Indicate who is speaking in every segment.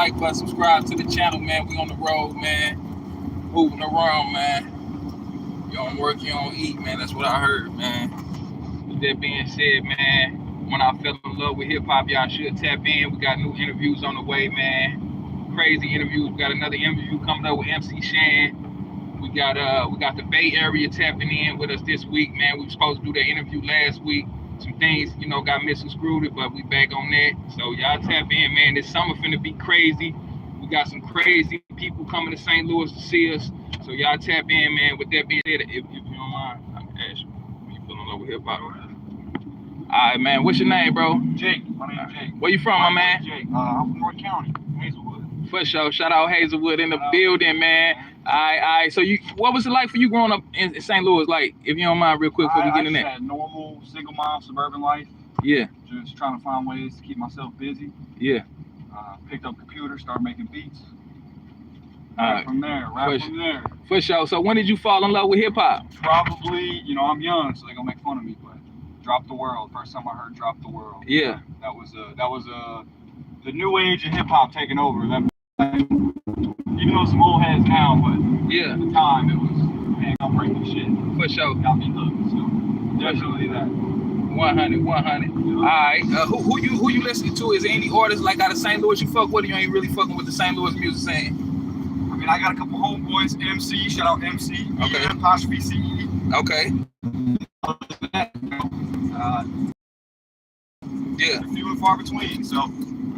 Speaker 1: like button, subscribe to the channel, man. We on the road, man. Moving around, man. You don't work, you don't eat, man. That's what I heard, man. With that being said, man, when I fell in love with hip-hop, y'all should tap in. We got new interviews on the way, man. Crazy interviews. We got another interview coming up with MC Shan. We got the Bay Area tapping in with us this week, man. We were supposed to do that interview last week. Some things, you know, got misconstrued, but we back on that. So y'all tap in, man. This summer finna be crazy. We got some crazy people coming to St. Louis to see us. So y'all tap in, man. With that being said, if you don't mind, I can ask you, when you feeling love with hip-hop? All right, man. What's your name, bro?
Speaker 2: Jake. My name's Jake.
Speaker 1: Where you from, my man?
Speaker 2: Jake. I'm from North County, Hazelwood.
Speaker 1: For sure. Shout out Hazelwood in the building, man. All right. So what was it like for you growing up in St. Louis? Like, if you don't mind, real quick, before we get in there.
Speaker 2: I had normal single mom suburban life.
Speaker 1: Yeah.
Speaker 2: Just trying to find ways to keep myself busy.
Speaker 1: Yeah.
Speaker 2: Picked up computer, started making beats.
Speaker 1: Alright.
Speaker 2: From there.
Speaker 1: For sure. So when did you fall in love with hip hop?
Speaker 2: Probably, you know, I'm young, so they're gonna make fun of me, but Drop the World. First time I heard Drop the World.
Speaker 1: Yeah.
Speaker 2: That was the new age of hip hop taking over. That, even though some old heads now, but
Speaker 1: yeah,
Speaker 2: at the time it was, man, I'm breaking shit.
Speaker 1: For sure.
Speaker 2: Got me hooked. So definitely that.
Speaker 1: 100. All right. Who you listening to? Is there any artists like out of St. Louis you fuck with? Or you ain't really fucking with the St. Louis music scene?
Speaker 2: I mean, I got a couple homeboys. MC, shout out MC.
Speaker 1: Okay.
Speaker 2: Apostrophe CE.
Speaker 1: Okay. Yeah.
Speaker 2: Few and far between. So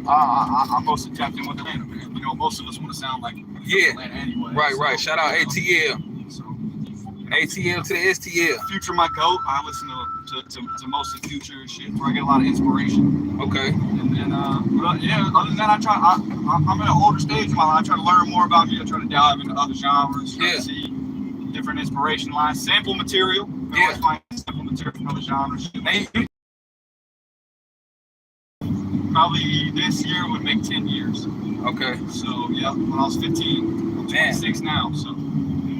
Speaker 2: I'm mostly tapped in with Atlanta, man. You know, most of us want to sound like Atlanta anyway.
Speaker 1: Right. Shout out ATL.
Speaker 2: So
Speaker 1: ATL to the STL.
Speaker 2: Future, my goat. I listen to most of the Future shit where I get a lot of inspiration.
Speaker 1: Okay.
Speaker 2: And then, yeah, other than that, I'm at an older stage in my life. I try to learn more about me. I try to dive into other genres. Try to see different inspiration lines. Sample material. I always find sample material from other genres. Probably this year would make 10 years.
Speaker 1: Okay.
Speaker 2: So, yeah, when I was 15, I'm 26 now, so.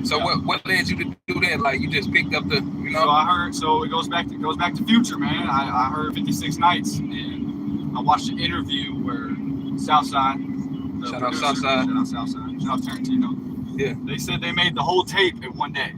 Speaker 1: So yeah. What led you to do that? Like you just picked up the, you know?
Speaker 2: So I heard. So it goes back to Future, man. I heard 56 Nights, and I watched an interview where Southside.
Speaker 1: Shout out Southside.
Speaker 2: Shout out Tarantino.
Speaker 1: Yeah.
Speaker 2: They said they made the whole tape in one day.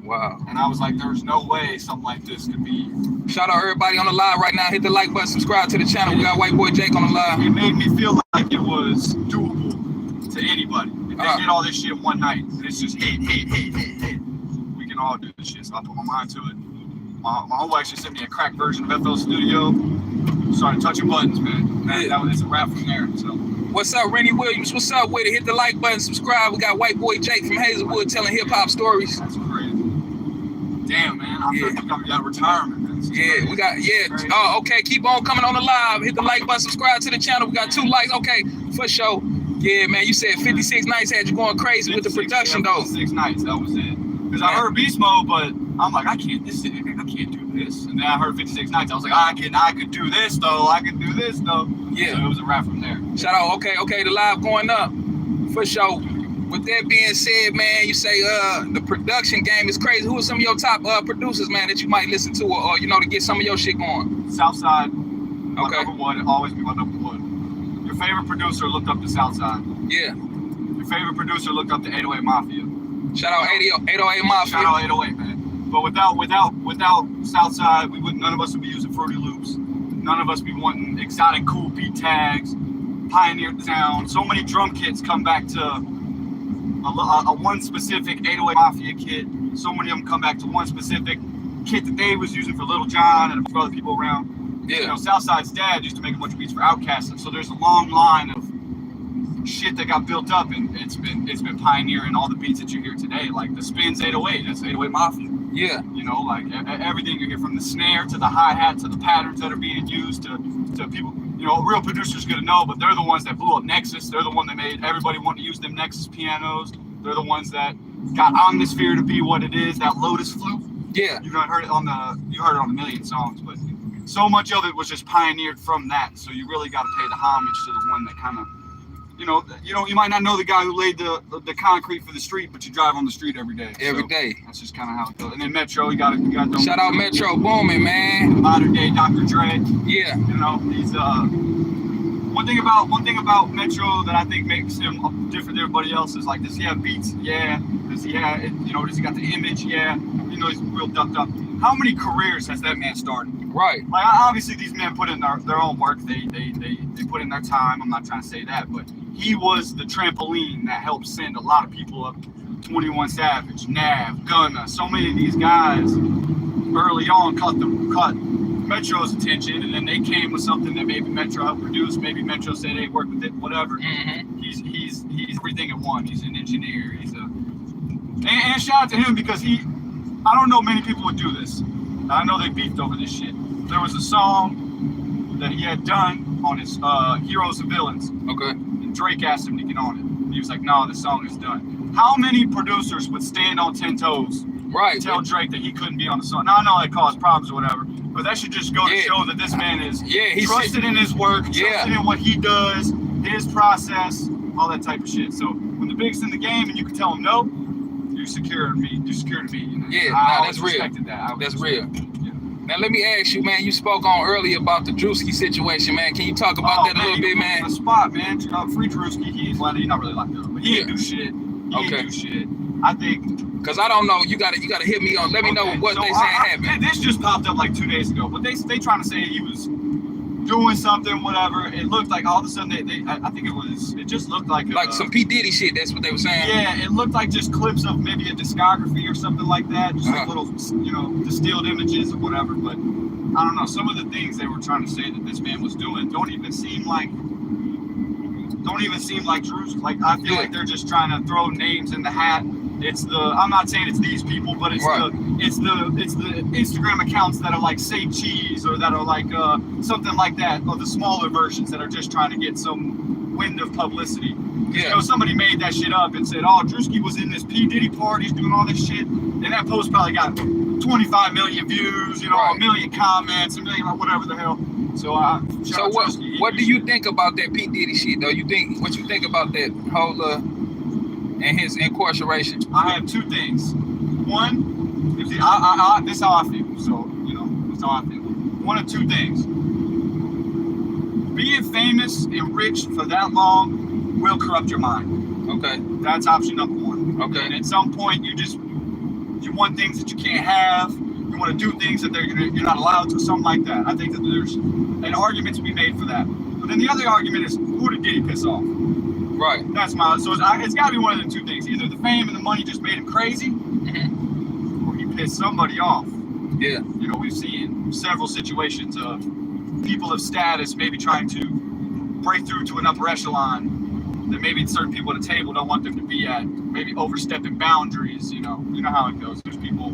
Speaker 1: Wow.
Speaker 2: And I was like, there's no way something like this could be.
Speaker 1: Shout out everybody on the live right now. Hit the like button, subscribe to the channel. We got White Boy Jake on the live.
Speaker 2: It made me feel like it was doable to anybody. If they did all this shit in one night, it's just hit. We can all do this shit. So I put my mind to it. My whole actually sent me a cracked version of FL Studio. Started touching buttons, man. That was a wrap from there. So.
Speaker 1: What's up, Rennie Williams? What's up with it? Hit the like button, subscribe. We got White Boy Jake from Hazelwood telling hip hop stories.
Speaker 2: That's crazy. Damn, man. I feel like we got retirement, man.
Speaker 1: We got, Oh, okay. Keep on coming on the live. Hit the like button, subscribe to the channel. We got 2 likes. Okay, for sure. Yeah, man. You said 56 Nights had you going crazy with the production, though.
Speaker 2: 56 Nights, that was it. Because I heard Beast Mode, but I'm like, I can't do this. And then I heard 56 Nights. I was like, I could do this, though.
Speaker 1: Yeah.
Speaker 2: So it was a wrap from there.
Speaker 1: Shout out. Okay. The live going up. For sure. With that being said, man, you say the production game is crazy. Who are some of your top producers, man, that you might listen to or you know, to get some of your shit going?
Speaker 2: Southside, my number one, always be my number one. Your favorite producer looked up to Southside.
Speaker 1: Yeah.
Speaker 2: Your favorite producer looked up to 808 Mafia.
Speaker 1: Shout out 808 Mafia.
Speaker 2: Shout out 808, man. But without Southside, none of us would be using Fruity Loops. None of us be wanting exotic cool beat tags, pioneered sound. So many drum kits come back to a one specific 808 Mafia kit. So many of them come back to one specific kit that they was using for Little John and a few other people around.
Speaker 1: Yeah.
Speaker 2: You know, Southside's dad used to make a bunch of beats for Outkast, so there's a long line of shit that got built up, and it's been pioneering all the beats that you hear today. Like the Spins 808, that's 808 Mafia.
Speaker 1: Yeah.
Speaker 2: You know, like everything you hear from the snare to the hi-hat to the patterns that are being used to people. You know, real producers gonna know, but they're the ones that blew up Nexus. They're the one that made everybody want to use them Nexus pianos. They're the ones that got Omnisphere to be what it is. That Lotus flute.
Speaker 1: Yeah.
Speaker 2: You heard it on a million songs, but so much of it was just pioneered from that. So you really got to pay the homage to the one that kind of, you might not know the guy who laid the concrete for the street, but you drive on the street every day.
Speaker 1: Every day.
Speaker 2: That's just kind of how it goes. And then Metro, you got
Speaker 1: shout out Metro booming, man.
Speaker 2: Modern day Dr. Dre.
Speaker 1: Yeah.
Speaker 2: You know, he's One thing about Metro that I think makes him different than everybody else is like, does he have beats? Yeah. Does he have, does he got the image? Yeah. He's real ducked up. How many careers has that man started?
Speaker 1: Right.
Speaker 2: Like, obviously these men put in their own work. They put in their time. I'm not trying to say that, but he was the trampoline that helped send a lot of people up. 21 Savage, Nav, Gunna, so many of these guys early on caught Metro's attention, and then they came with something that maybe Metro helped produce. Maybe Metro said, "Hey, work with it, whatever."
Speaker 1: Mm-hmm.
Speaker 2: He's everything at one. He's an engineer. And shout out to him because I don't know many people would do this. I know they beefed over this shit. There was a song that he had done on his Heroes and Villains.
Speaker 1: Okay.
Speaker 2: And Drake asked him to get on it. He was like, "No, the song is done." How many producers would stand on 10 toes?
Speaker 1: Right.
Speaker 2: And tell Drake that he couldn't be on the song? Now I know that caused problems or whatever, but that should just go to show that this man is trusted in his work, trusted in what he does, his process, all that type of shit. So when the big's in the game and you can tell him no, you're secure to me. You're secure to me.
Speaker 1: That's real. That's real. Yeah. Now let me ask you, man. You spoke on earlier about the Drewski situation, man. Can you talk about that a little bit, man?
Speaker 2: On the spot, man. Free Drewski. He's not really locked up, but he ain't do shit. He ain't do shit. I think.
Speaker 1: Cause I don't know. You gotta hit me on. Let me know what they saying happened.
Speaker 2: This just popped up like 2 days ago, but they trying to say he was doing something, whatever. It looked like all of a sudden I think it just looked like
Speaker 1: some P. Diddy shit. That's what they were saying.
Speaker 2: Yeah, it looked like just clips of maybe a discography or something like that, just like little distilled images or whatever. But I don't know. Some of the things they were trying to say that this man was doing don't even seem like Drew's. Like I feel like they're just trying to throw names in the hat. I'm not saying it's these people, but it's the Instagram accounts that are like Say Cheese or that are like something like that, or the smaller versions that are just trying to get some wind of publicity. Yeah. Somebody made that shit up and said, "Oh, Drewski was in this P. Diddy parties doing all this shit," and that post probably got 25 million views, a million comments, a million whatever the hell. So
Speaker 1: what do you think about that P. Diddy shit though? What you think about that whole and his incarceration?
Speaker 2: I have two things. One, this is how I feel. So, that's how I feel. One of two things. Being famous and rich for that long will corrupt your mind.
Speaker 1: Okay.
Speaker 2: That's option number one.
Speaker 1: Okay.
Speaker 2: And at some point, you want things that you can't have. You want to do things that you're not allowed to, something like that. I think that there's an argument to be made for that. But then the other argument is, who did Diddy piss off?
Speaker 1: Right.
Speaker 2: That's so it's got to be one of the two things. Either the fame and the money just made him crazy, or he pissed somebody off.
Speaker 1: Yeah.
Speaker 2: We've seen several situations of people of status maybe trying to break through to an upper echelon that maybe certain people at a table don't want them to be at. Maybe overstepping boundaries. You know how it goes. There's people.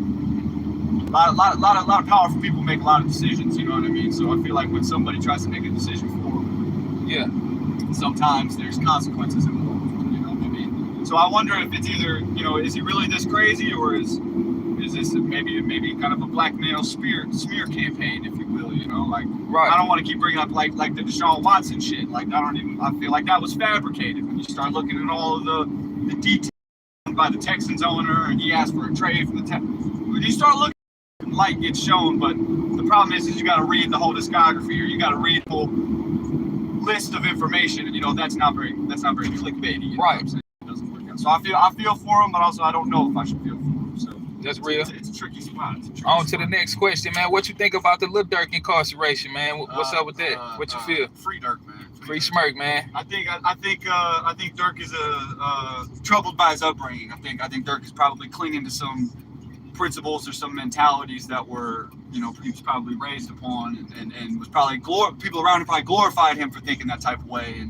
Speaker 2: A lot of powerful people make a lot of decisions. You know what I mean? So I feel like when somebody tries to make a decision for them, sometimes there's consequences involved. You know what I mean? So I wonder if it's either, is he really this crazy, or is this maybe kind of a blackmail smear campaign, if you will? Right. I don't want to keep bringing up like the Deshaun Watson shit. I feel like that was fabricated when you start looking at all of the details by the Texans owner, and he asked for a trade from the Texans. When you start looking, light gets shown, but the problem is you got to read the whole discography, or you got to read the whole list of information, and that's not very clickbaity.
Speaker 1: Right.
Speaker 2: It doesn't work out. So I feel for him, but also I don't know if I should feel for him. So
Speaker 1: that's real.
Speaker 2: It's a tricky spot.
Speaker 1: On to the next question, man. What you think about the Lil Durk incarceration, man? What's up with that? What you feel?
Speaker 2: Free Durk, man.
Speaker 1: Free Smirk, man.
Speaker 2: I think Durk is troubled by his upbringing. I think Durk is probably clinging to some principles or some mentalities that were, he was probably raised upon, and was probably people around him probably glorified him for thinking that type of way,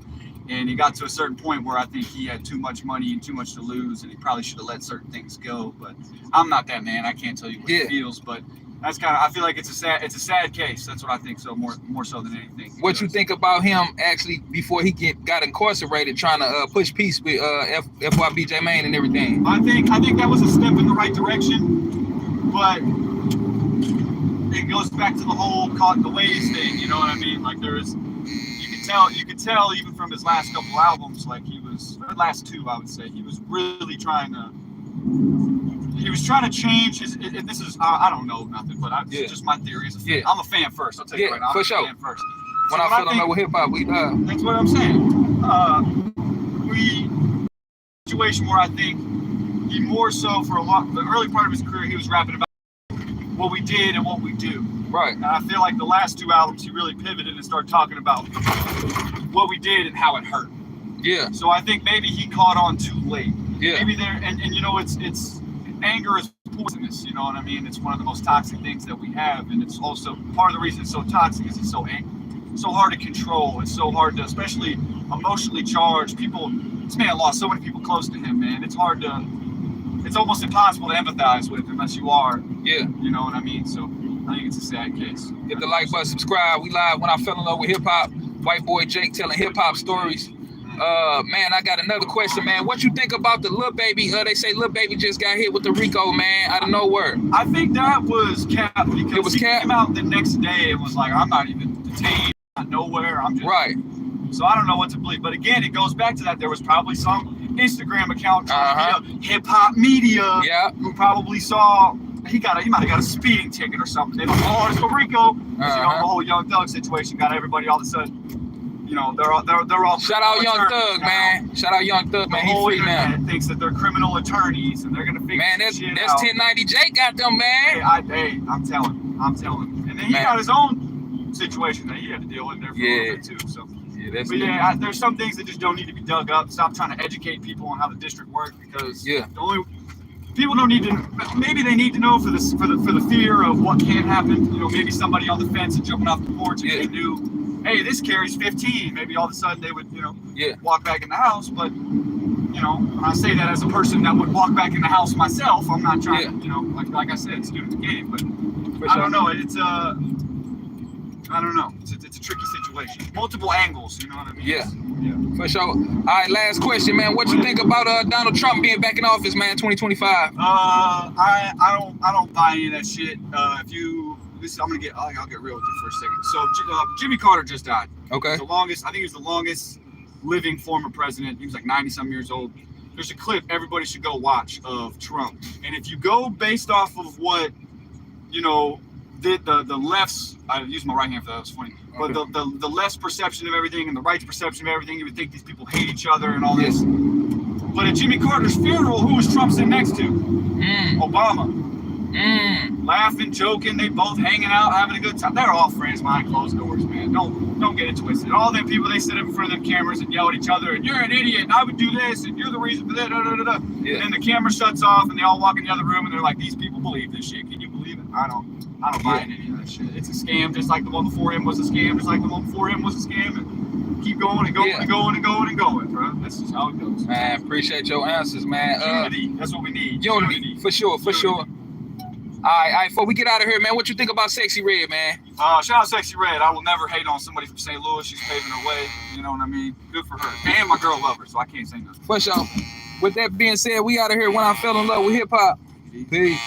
Speaker 2: and he got to a certain point where I think he had too much money and too much to lose, and he probably should have let certain things go. But I'm not that man. I can't tell you what he feels, but that's I feel like it's a sad case. That's what I think. So more so than anything.
Speaker 1: What you think about him actually before he got incarcerated, trying to push peace with FYB J-Mane and everything?
Speaker 2: I think that was a step in the right direction, but it goes back to the whole caught in the waves thing. You know what I mean? Like you could tell even from his last couple albums, like the last two, I would say, he was really trying to change his. This is I don't know nothing, but it's just my theory. I'm a fan first. I'll tell you right now. I'm a fan first.
Speaker 1: When I fell in love with hip hop, we live.
Speaker 2: That's what I'm saying. Situation where I think he more so for the early part of his career, he was rapping about what we did and what we do.
Speaker 1: Right.
Speaker 2: And I feel like the last 2 albums, he really pivoted and started talking about what we did and how it hurt.
Speaker 1: Yeah.
Speaker 2: So I think maybe he caught on too late.
Speaker 1: Yeah.
Speaker 2: Maybe there, and you know, it's anger is poisonous. You know what I mean? It's one of the most toxic things that we have, and it's also part of the reason it's so toxic is it's so angry. So hard to control. It's so hard to, especially emotionally charged people. This man lost so many people close to him, man. It's hard to, it's almost impossible to empathize with unless you are.
Speaker 1: Yeah.
Speaker 2: You know what I mean? So I think it's a sad case.
Speaker 1: Hit the like button, subscribe. We live when I fell in love with hip hop. White boy Jake telling hip hop stories. Man, I got another question, man. What you think about the Lil Baby? They say Lil Baby just got hit with the RICO, man, out of nowhere.
Speaker 2: I think that was cap because
Speaker 1: It was
Speaker 2: he
Speaker 1: cap?
Speaker 2: came out the next day and was like, I'm not even detained, I'm nowhere. I'm just
Speaker 1: Right.
Speaker 2: So I don't know what to believe. But again, it goes back to that. There was probably some Instagram account, hip hop media,
Speaker 1: Yeah.
Speaker 2: who probably saw he might have got a speeding ticket or something. They don't know, it's for RICO. 'Cause, you know, the whole Young Thug situation got everybody all of a sudden, you know, they're all
Speaker 1: Shout out Young Thug, man. Shout out Young Thug, man.
Speaker 2: The whole
Speaker 1: He's free now.
Speaker 2: internet thinks that they're criminal attorneys and they're gonna figure
Speaker 1: Man, that's
Speaker 2: shit out.
Speaker 1: 1090 Jake got them, man.
Speaker 2: Hey, I'm telling. And then he got his own situation that he had to deal with there for a little bit too. So.
Speaker 1: Yeah, that's
Speaker 2: But
Speaker 1: it.
Speaker 2: yeah, there's some things that just don't need to be dug up. Stop trying to educate people on how the district works because the only people don't need to. Maybe they need to know for the fear of what can happen. You know, maybe somebody on the fence and jumping off the porch and they knew, hey, this carries 15. Maybe all of a sudden they would, walk back in the house. But you know, when I say that as a person that would walk back in the house myself, I'm not trying to, you know, like I said, student of the game. But I don't know. It's I don't know. It's a tricky situation. Multiple angles, you know what I mean?
Speaker 1: Yeah. For sure. All right, last question, man. What you think about Donald Trump being back in office, man, 2025?
Speaker 2: I don't buy any of that shit. I'll get real with you for a second. So Jimmy Carter just died.
Speaker 1: Okay.
Speaker 2: I think he was the longest living former president. He was like 90-some years old. There's a clip everybody should go watch of Trump. And if you go based off of what, you know, the left's, I used my right hand for that, was funny. But the left's perception of everything and the right's perception of everything, you would think these people hate each other and all this. But at Jimmy Carter's funeral, who was Trump sitting next to? Obama. Laughing, joking, they both hanging out, having a good time. They're all friends behind closed doors, man. Don't get it twisted. All them people, they sit up in front of them cameras and yell at each other, and you're an idiot, and I would do this, and you're the reason for that, And then the camera shuts off, and they all walk in the other room, and they're like, these people believe this shit. Can you believe it? I don't buy any of that shit. It's a scam, just like the one before him was a scam, just like the one before him was a scam, and keep going and going and going and going and going, bro. That's just how it goes.
Speaker 1: Man, appreciate your answers, man.
Speaker 2: Unity, that's what we need.
Speaker 1: Unity, for sure. All right, before we get out of here, man, what you think about Sexy Red, man?
Speaker 2: Shout out Sexy Red. I will never hate on somebody from St. Louis. She's paving her way. You know what I mean? Good for her. And my girl love her, so I can't say nothing.
Speaker 1: For sure. With that being said, we out of here when I fell in love with hip hop. Peace.